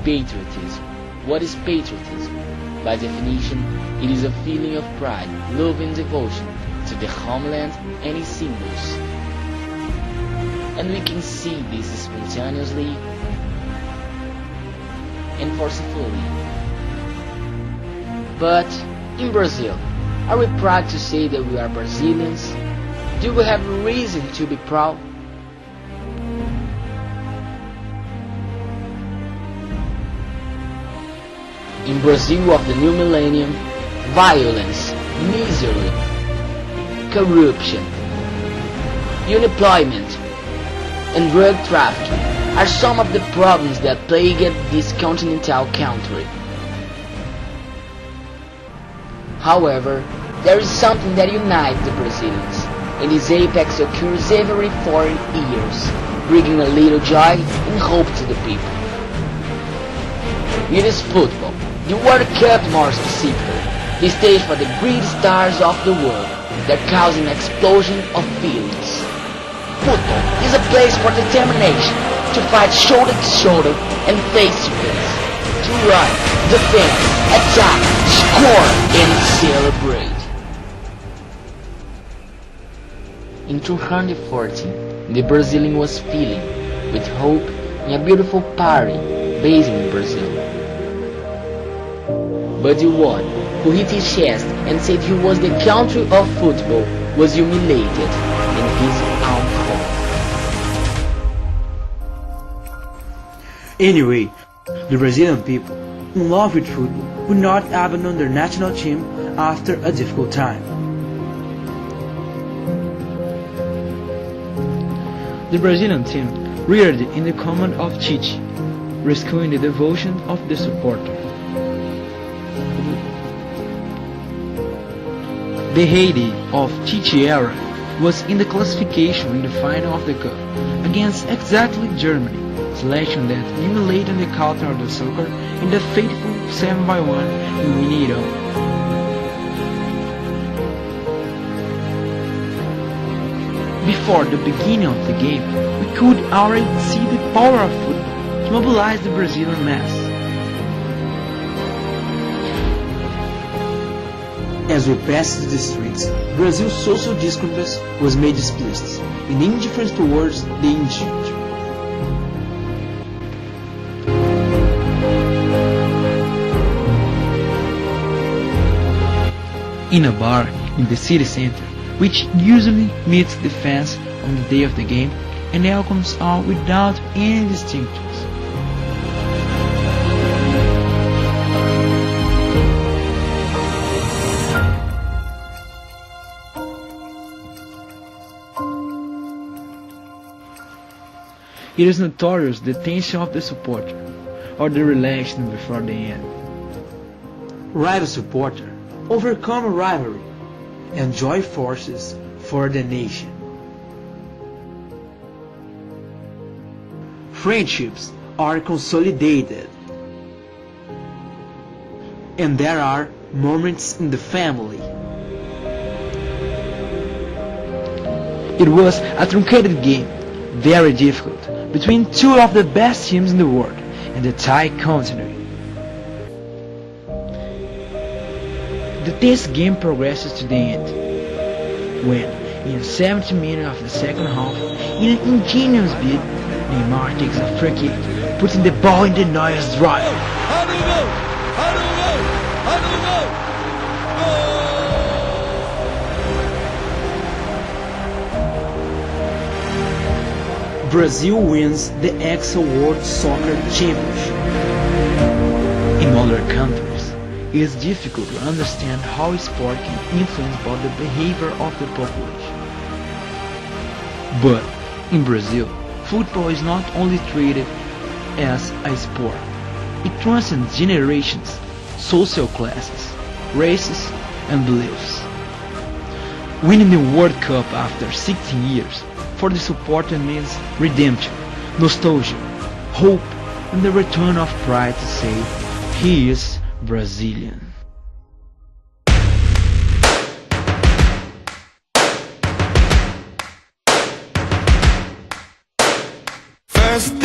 Patriotism. What is patriotism? By definition, it is a feeling of pride, love and devotion to the homeland and its symbols. And we can see this spontaneously and forcefully. But in Brazil, are we proud to say that we are Brazilians? Do we have reason to be proud? In Brazil of the new millennium, violence, misery, corruption, unemployment, and drug trafficking are some of the problems that plague this continental country. However, there is something that unites the Brazilians, and this apex occurs every 4 years, bringing a little joy and hope to the people. It is football, the World Cup more specifically, the stage for the great stars of the world that cause an explosion of feelings. Football is a place for determination, to fight shoulder to shoulder and face to face, to run, defend, attack, score and celebrate. In 214, the Brazilian was feeling with hope in a beautiful party based in Brazil. But the one who hit his chest and said he was the country of football was humiliated in his own home. Anyway, the Brazilian people, in love with football, would not abandon their national team after a difficult time. The Brazilian team reared in the command of Tite, rescuing the devotion of the supporter. The heyday of Tite era was in the classification in the final of the Cup against exactly Germany, selection that humiliated the culture of the soccer in the fateful 7-1 in Mineirão. Before the beginning of the game, we could already see the power of football to mobilize the Brazilian mass. As we passed the streets, Brazil's social discourse was made explicit, in indifference towards the individual. In a bar in the city center, which usually meets the fans on the day of the game and welcomes all without any distinctions. It is notorious the tension of the supporter, or the relation before the end. Rival supporter overcome rivalry and join forces for the nation. Friendships are consolidated, and there are moments in the family. It was a truncated game, very difficult, between two of the best teams in the world and the Thai continent. The tense game progresses to the end, when, in the 70th minute of the second half, in an ingenious bid, Neymar takes a free kick, putting the ball in the Neuer's drive. Brazil wins the Excel World Soccer Championship. In other countries, it is difficult to understand how sport can influence about the behavior of the population. But in Brazil, football is not only treated as a sport, it transcends generations, social classes, races, and beliefs. Winning the World Cup after 16 years for the supporter means redemption, nostalgia, hope, and the return of pride to say he is Brazilian. First